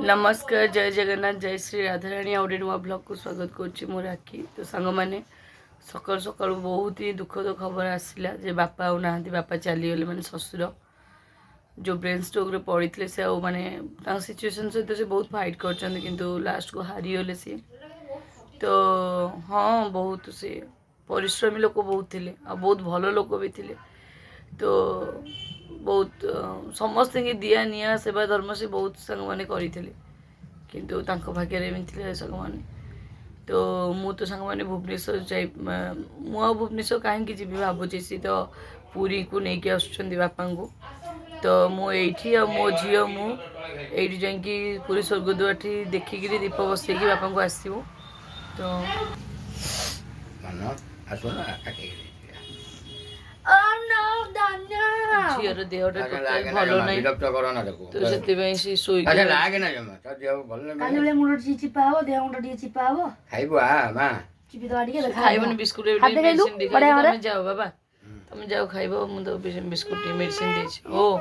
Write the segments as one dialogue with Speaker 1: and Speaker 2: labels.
Speaker 1: नमस्कार जय जगन्नाथ जय श्री राधाराणी आउ नुआ ब्लॉग को स्वागत करुच्ची मो राखी। तो सांग मैंने सकाल सकाल बहुत ही दुखद खबर आसला जे बापा आउ ना बापा चलीगले मैंने ससुर जो ब्रेन स्ट्रोक पड़ी थे से माने सिचुएशन सहित से बहुत फाइट कर लास्ट को हारीगले सी। तो हाँ बहुत से परिश्रमी लोक बहुत थे बहुत भल लोक भी थे। तो बहुत समस्त दिया निया सेवा धर्म से बहुत सांग मैंने करते किंतु भाग्य एमती सांग मैंने। तो मु तो सांग मैंने भुवनेश्वर जा भुवनेश्वर कहीं जी भावुची सी तो पुरी को लेकिन आसुँच बापा को। तो मुझे मो झी मुझे जाकि पुरी स्वर्गद्वार देखिकी दीप बसैकी बापा को आसबू। तो झीर देहटा टोटाल भल ना तो से शोक खाइबन बिस्कुट मेडिसिन जाओ बाबा तुम जाओ खाइब मुझे बिस्कुट मेडिसिन दे ओ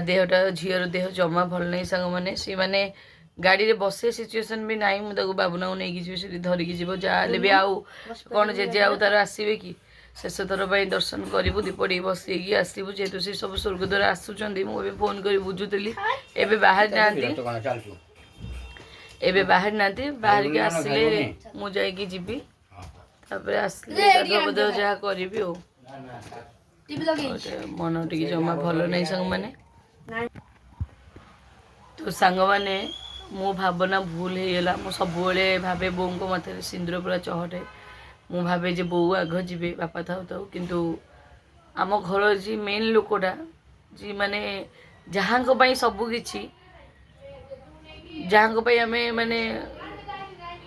Speaker 1: देहटा झीर देह जमा भल नहीं सांग मैंने सी मैंने गाड़ी रे बसे सिचुएशन भी नाई मुझे बाबूना को लेकिन जी धरिकी जीव जहाँ भी आउ कौन जेजे आउ तार आसवे कि शेष थर पर दर्शन करूँ दीपटी बसैकी आसबू जेहेतु से सब स्वर्गद्वार आसुँच मुझे फोन कर बुझुली एवं बाहर ना एवं बाहर ना बाहर के आसिले मुझे जीवी आसले जहाँ करी मन टी जमा भल नहीं सांग मैंने। तो सांग मैंने मो भावना भूल होगा मु सब भावे बो को मत सिंदूर पूरा चहटे मु भावे जे बो आग जी बापा थाउ थाउ किंतु आम घर जी मेन लोकटा जी माने जहाँ सबू किछि जहाँ आम माने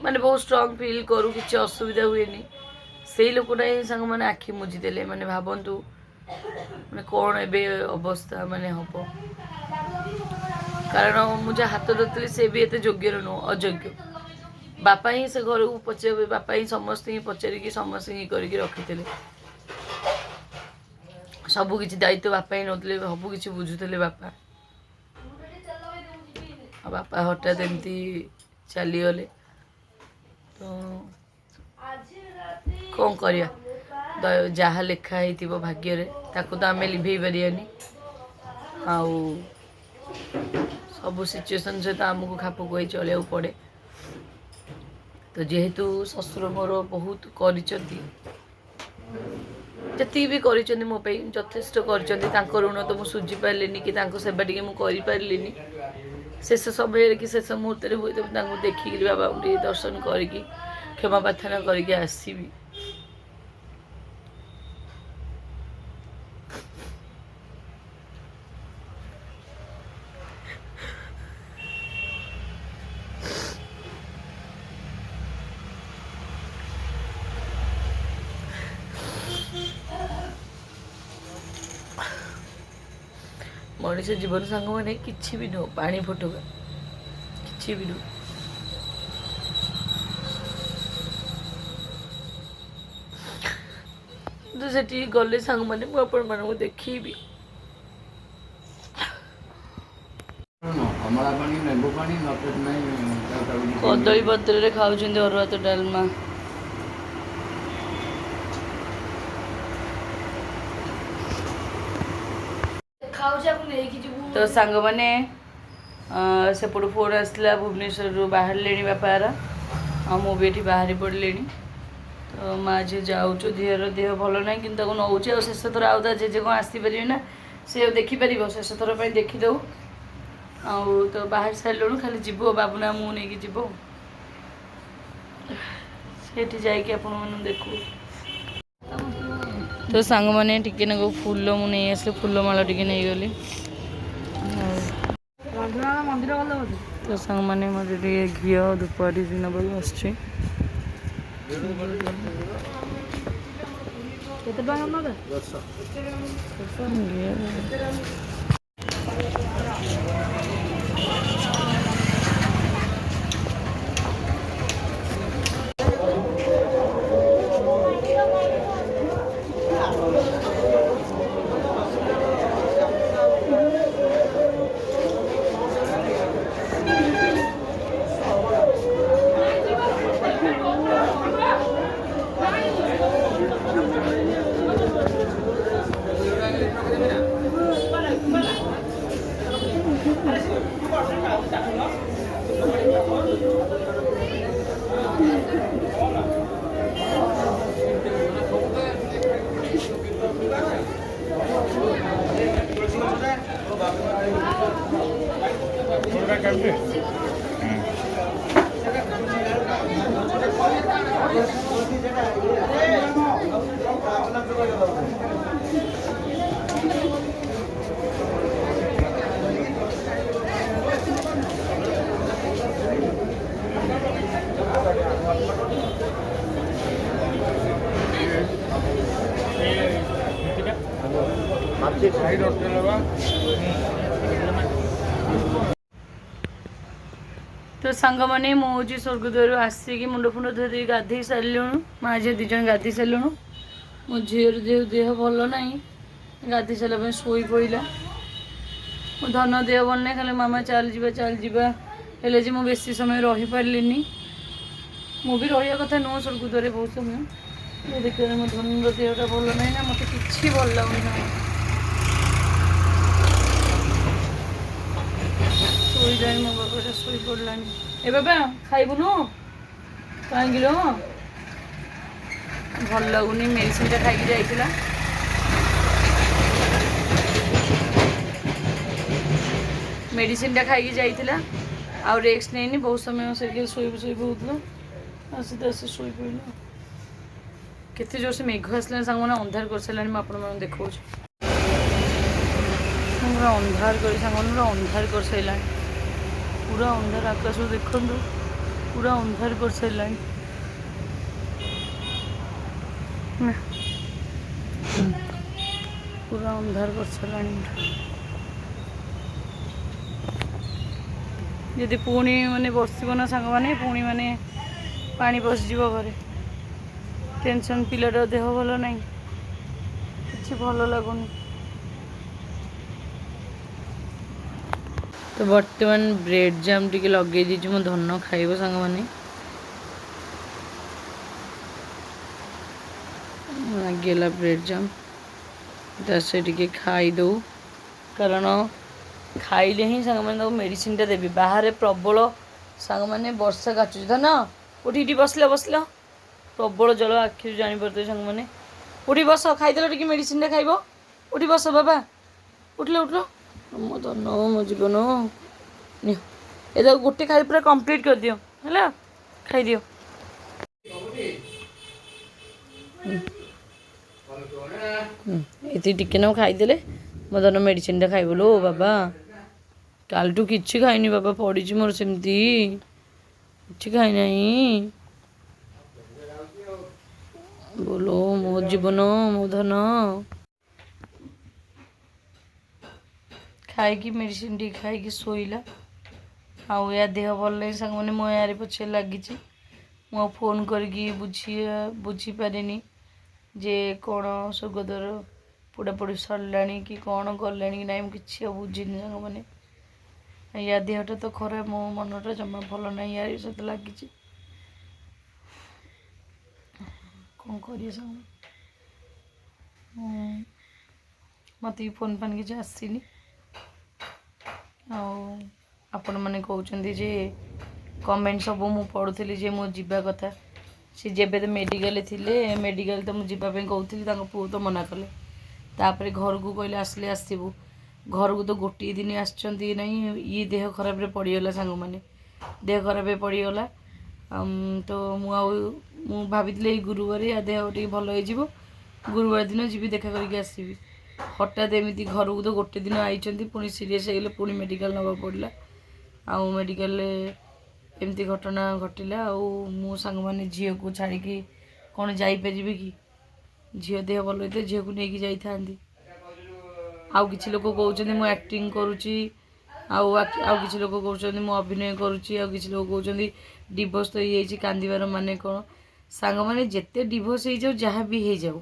Speaker 1: माने बहुत स्ट्रॉन्ग फील करूँ कि असुविधा हुए से लोकटा ही सांग मैंने आखि मुझीदे माने भावतु माने कौन ए अवस्था माने हम कारण मुझे हाथ धरती से भी एत योग्य नुह अयोग्य बापा ही से घर को पचार बापा ही समस्त ही पचारिकी समस्त ही करके रखी सबकि दायित्व बापा ही नौले सबकि बुझुले बापा बापा हठात एमती चलीगले। तो कौन कर जहाँ लिखाई भाग्य ताकू तो आम लिभे पारानी आउ सब सिचुएशन सहित आमको खाप खुआई चलिया पड़े। तो जेहेतु ससुर मोर बहुत कर जी भी कर मोपाई यथेष्ट कर ऋण तो मुझे सुझी पारे कि सेवा टी मुझे शेष समय कि शेष मुहूर्त हुए तो देखिक बाबा दर्शन करके क्षमा प्रार्थना करके आसबि। मनीष जीवन सांग मैंने किसी भी नुह पानी फुटका कि भी नुह। तो से गले सांग मैंने मुझे देखी कदली पत्र खाऊँ अरुआ तो डालमा तो सांग मैंने सेपटू फोन आसला भुवनेश्वर बाहर ले बापार मुझे बाहरी पड़े। तो माँ झी जाऊँ झीर देह भल ना कि नौ शेष थर आउ जेजे कौन आसपारे ना से देखिपर शेष थर पर देखीदे आउ तो बाहर सारू खाली जीव बाबूना मुझे नहीं जीव से जाकि आपण देखू। तो सांग मैंने टिके ना फूल मुझे आस फूलमाला टी नहीं गली। तो सांग मैंने मत घी धूपटी नब आस तो सांग मैंने मुझे स्वर्गद्वार आसिक मुंड फुंड धोई गाधे सारूँ माँ झी दिज गाधे सारूँ मो झीर देह भल ना गाधे सारा शोई पड़ा मो धन देह भल ना खाली मामा चल जा हेले जे मुझे बेसी समय रही पार्ली मु भी रहा कथा नुह स्वर्गद्वार बहुत समय देखिए मो धन देहटा भल ना ना मत कि भल लगुना शोई जाए मो बाबाटा शोई पड़ा ए बाबा खाइबुनु कहीं भल लगुनि मेडिसिन खाई जाइला मेडिसिन खाई जाइला आउ रेस्ट नहीं बहुत समय से शोई बहुत आसी शोई पड़ा केते जोर से मेघ आसला सांग मैंने अंधार कर सारे मुझे देखा पूरा अंधार कर सांग पूरा अंधार कर सारा पूरा अंधार आकाश देखु पूरा अंधार कर सारा पूरा अंधार कर सारा जदि पुणी माने बसब ना सांग मैंने पुणी माने पानी पशिज घरे टेंशन पिलार देह भल ना कि भल लगुनि तो बर्तमान ब्रेड जाम टी लगे दी मो धन खाइब सांग मैंने लगिगला ब्रेड जाम से टी खाई दो कारण खाइले ही सांग मैंने मेडिसिन टा देवी बाहर प्रबल सांग मैंने वर्षा काचुच धन उठी बसला बसला प्रबल जल आखि जापर सांग मैंने उठी बस खाईदेल टी मेडिसिन टा खाइब उठी बस बाबा उठल उठल मो धन मो जीवन ए गोटे खाई पूरा कंप्लीट कर दियो है खाई दियो ये टिके ना खाईदे मो धन मेडिसिन टा खाइब लो बाबा काल टू कि खाइनी बाबा पड़ी मोर सेमती कि खाई ना बोलो मो जीवन मो धन खाई मेडिसिन टी खाई शोला आउ या देह भल नहीं सांग मैंने मो यार पछे लगी मु फोन करके बुझी पारे जे कौन स्वर्गद्वार पोड़ापोड़ी सरला कि कौन गला कि ना कि बुझीनी सांग मैंने या देहटा तो खराब मो मनटा जमा भल ना यार सहित लगी कौन कर सांग मत फोन फान किसी आसनी आपण मैंने कहते जे कमेंट सब मु पढ़ुली जे मो जीवा कथा सी जेबे तो मेडिकल थिले मेडिकल तो मुझे कहती पुओ तो मना कले तापर घर को कहले आसले आसबू घर को तो गोटे दिन आसछंती नहीं ये देह खराब रे पड़ीगला सांग मैंने देह खराब पड़ीगला तो मु भाभी गुरुवार या देह टे भल हो गुरुवार दिन जी देखा करके आसबि हठात एमती घर को तो गोटे दिन आई पुणी सीरीयस होगले पुणी मेडिकल नवा पड़ा आउ मेडिकल एमती घटना घटला मो सांग मैंने झील को छाड़ी कौन जापर कि झील देह भल होते झील को लेकिन जाई आउ किसी लोक कहते मु एक्टिंग करुच्ची आउ किसी लोक कहते मु अभिनय करुच्ची आउ किसी लोक कहते डिवोर्स तो ये कांदार माने कौन सांग मैंने जिते डिवोर्स हो जाओ जहाँ भी हो जाओ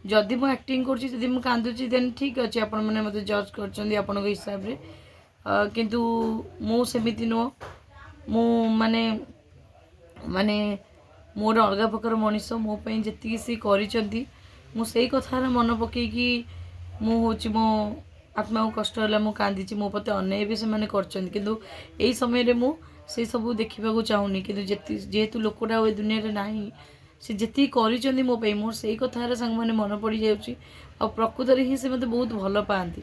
Speaker 1: जदि मु एक्टिंग करुच्ची जदि मु कांदुची देन ठीक अच्छे आपण मैंने मत जज कर हिसाब से किंतु मु सेमिति नुह मु माने माने मोर अलग प्रकार मनीष मोपाई जी सी करी मुझे कथार मन पकईकि मुझे मो आत्मा को कष्ट है मु कांदी मो पते अन्याय भी से किंतु यही समय मु से सब देखा चाहूनी कि जेहेतु लोकटा ए दुनिया ना से जी कर मोपाई मोर से कथार सांग मैंने मन पड़ जाऊँगी आ प्रकृत ही से मत बहुत भल पाती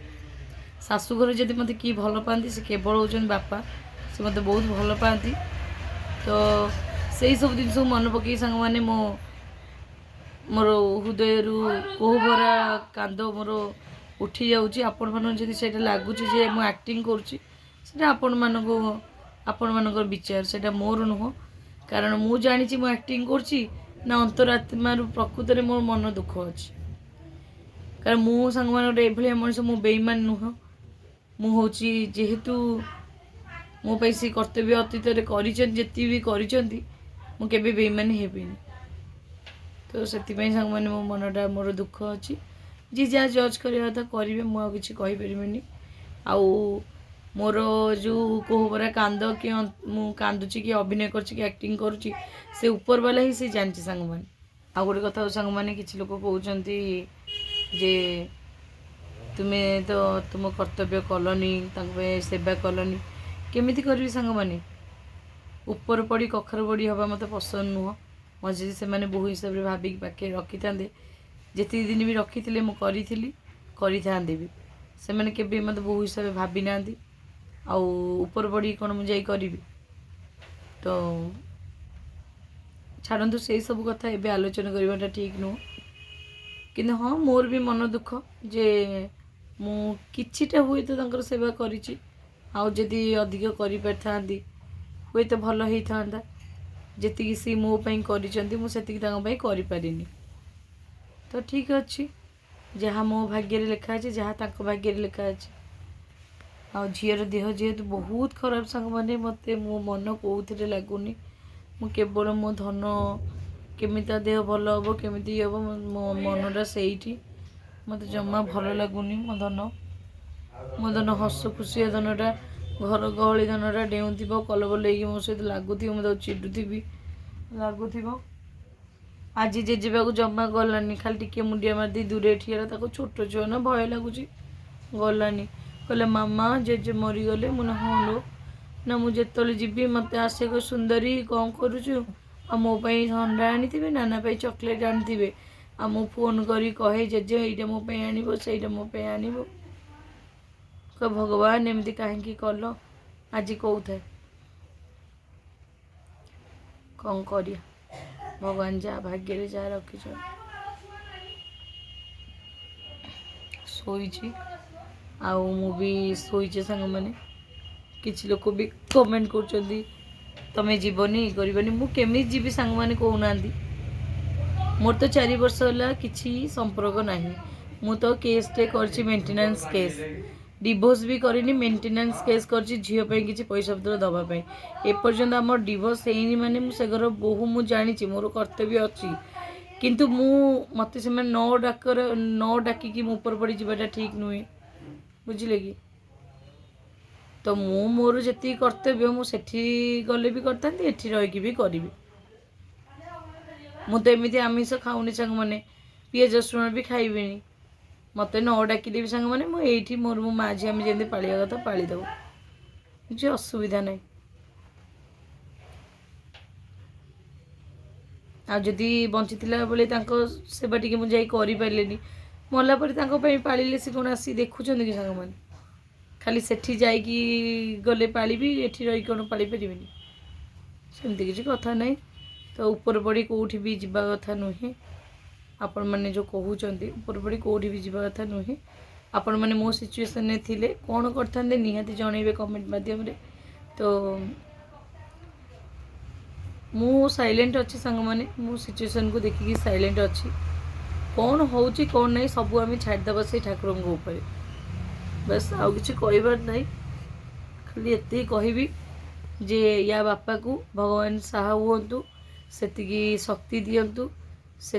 Speaker 1: शाशुघर जब मत कि भल पाती से केवल होचन बापा से मत बहुत भल पाती। तो से सब जिन मन पकई सांग मैंने मोर हृदय कोह भरा कांद मोर उठी जाऊँगी। आपण मन से लगुच एक्टिंग करा आपण मानकर विचार से मोर नुह, कारण मु जानी मु एक्टिंग करना अंतरात्मार प्रकृत में मोर मन दुख अच्छी। कारण मु सांग मान ये मनीष मु बेईमान नुह, मुझे जेहेतु मो से कर्तव्य अतीत जी भी कर बेईमान हेबिनी। तो से सांग मैंने मो मनटा मोर दुख अच्छी। जी जहाँ जज करवा कथा करेंगे, मुझे किसी कहीपरि। आउ मोर जो कोहबरा कांद कि मु कांदुची कि अभिनय करची कि एक्टिंग करुची से ऊपर वाला ही से जानची सांग मैंने। आ गोटे कथा सांग मैंने किसी लोग कहते जे तुम्हें तो तुम कर्तव्य कलनी सेवा कलनी केमिति करी सांग मैंने। ऊपर पड़ी कखर बड़ी हवा मत पसंद नुह। मझे से मैंने बहु हिसाब से भाविक पाखे रखी था, जी दिन भी रखी थे मुझे करी भी से मैंने केबे मत बहु हिसाब से भाभी ना ऊपर पड़ी कौन मुझे करी। तो छाड़ू से सब कथा एवं आलोचना करवाटा ठीक नुह। कि हाँ मोर भी मन दुख जे मु किछिटा हुए तो सेवा करी आदि अधिक कर हुए तो भल होता जी सी मो मुझे करें। तो ठीक अच्छे जहाँ मो भाग्य लिखा जहाँ तक भाग्य लिखा अच्छे। आ झीर देह जेहेतु बहुत खराब सांग मैंने मत मो मन कौन लगुनि मु केवल मो धन केमी देह भल हम केमी हम मो मनटा से मत जमा भल लगुनि। मो धन हस खुशी धनटा घर गहली धनटा डेऊ कलबल मो सहित लगुथ मुझे चिडुथी लगुव। आज जेजेबा को जमा गलानी खाली टिके मुंडिया मारदी दूरे ठियाला छोट छुआ ना भय लगुच गलानी। कहले मामा जेजे मरीगले मुझे हाँ लो ना मुझे जीवी मत आसे को सुंदरी कौन करुचु आ मोपाई ठंडा आनी नाना पाई चॉकलेट आनी आ मु फोन करी कहे जेजे यहाँ मोपाई आनब से मोपाई आनब। कह भगवान एमती कहीं कल आज कौथा कौन करिया भगवान जहाँ भाग्य जहाँ रखी शोची आउ मु भी शोचे सांग मैंने किसी लोग भी कमेंट कर तमें जीवनी करनी मुझे जीवी सांग मैंने कहना मोर तो 4 वर्ष है किसी संपर्क ना मु तो केस टे कर मेंटेनेंस केस डिवोर्स भी करनी मेंटेनेंस केस कर झील किसी पैसा पत्र दवापाई एपर्यंत आम डिवोर्स है माने मुझे घर बहु मुझे जानी मोर कर्तव्य अच्छी किंतु मत से न डाकिकी ऊपर पड़ी जावाटा ठीक नुहे बुझिले कि। तो मु मोर जी कर्तव्य मुझे गले भी करता एठी रहीकि भी करी मु तो एमती आमिष खाऊनी सांग मैंने पियाज रसुण भी खाइबेनी मत न डाकिले भी सांग मैंने मुझे मोर मो माँ झी आम जमी पालिया कथा पालीदेव किसी असुविधा ना। आदि बंची बेले सेवा टी मुझे करें मला पर पाले से कौन आसी देखुं कि सांग मैंने खाली सेठी जाइकी गले पाली एठी रही कौन पाली पारे सेमती किसी कथा ना। तो ऊपर पड़ी कौटी भी जावा कथा नुहे आपण मैंने जो कहते ऊपर पड़ी कौटी भी जावा कथा नुहे। आपण मैंने मो सिचुएशन में थिले कौन करते निहाती जनइबे कमेंट माध्यम तो मु साइलेंट अच्छी सांग मैंने मो सिचुएशन को देखिकी साइलेंट अच्छी कौन हो कौन नहीं सब आम छाड़देवा से ठाकुर ऊपर बस आउ कि कहबार ना खाली एत कहबी जे या बापा को भगवान साहा हुंतु से शक्ति दिंतु से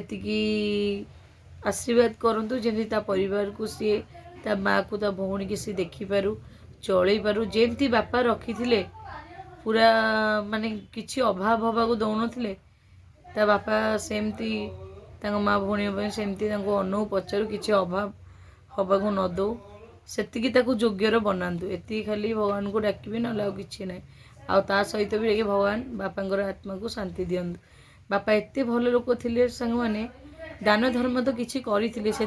Speaker 1: आशीर्वाद करूँ जमी परिवार को सी ता माँ को ता भौणी की सी देखिपारू चल पारू जमती बापा रखी थे पूरा माने किसी अभाव हवा को दौन थे ता बापा सेमती माँ भौणी सेमती अनु पचारू किसी अभाव हवा को न दो से योग्यर बनातु एति खाली भगवान को डाकबी ना कि ना आ सहित भी भगवान बापांर आत्मा को शांति दिंतु। बापा एत भल लोक थे सांग मैंने दान धर्म तो किसी करते से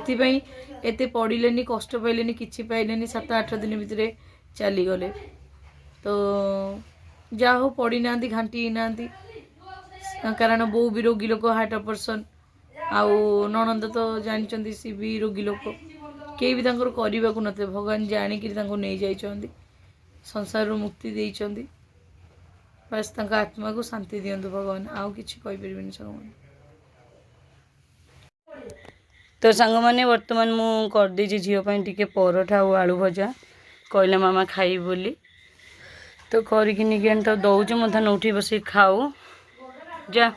Speaker 1: पड़े कष्ट पाइले कि पाइले 7-8 दिन भितर चलीगले। तो जा हो पड़ी ना घाटी ना कारण बो भी रोगी लोक हार्ट ऑपरेशन आउ ननंद तो जानते सी भी रोगी लोक कई भी करने को नते भगवान जाणिक नहीं जाइछन्ति संसार मुक्ति देइछन्ति बस आत्मा को शांति दियंतु भगवान आउ किछि कहि परिबिनी संग तो सांग मैंने बर्तमान मु कर दे झील टे परोठा और आलू भजा कहले मामा खाई बोली तो करके तो दौचे मत उठी बस खाऊ जा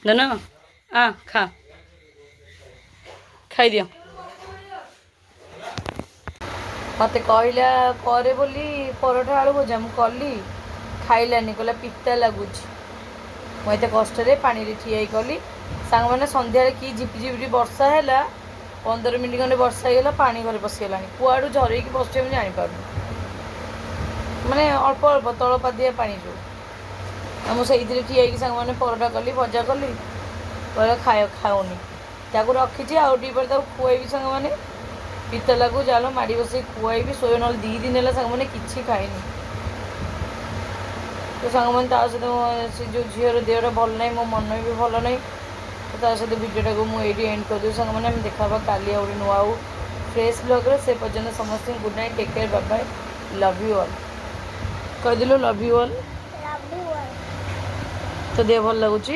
Speaker 1: धन आ खा खाई दियो मत कहला करे बोली परोठा आलू भजा मु कली खाइलानी कहला पिता लगुच मुझे कष्ट पानी ठिया कली सांग मैंने सन्ध्या कि झिपिझिपि वर्षा है 15 मिनट खंडे वर्षा होगा पानी घरे पशिगला कुआड़ू झरई बस जापार माने अल्प अल्प तलपादिया पानी जो मुझे ठिया सांग मैंने परोठा कली भजा कली कहला खाऊनी ताको रखी आउ टे खुआई सांग मैंने पिता लगू जाल माड़ी बस खुआई शोए ना 2 दिन है सांग मैंने कि खाइनी तो सांग मैंने सहित जो झीर देहटा भल ना मो मन भी भल ना तो सहित भिडियोटा को मुझे एंड कर दूँ सांग मैंने देखा काली आउ नुआ फ्रेश ब्लॉग से पर्यटन समस्त good night take care bye bye love you all कहदेलु लव यू ऑल तो देह भल लगुच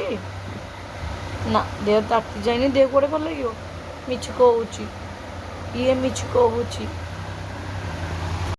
Speaker 1: ना देह ताती जाए देह कौटे भल लगे मिछ कहूँ ये मिछ कहूँ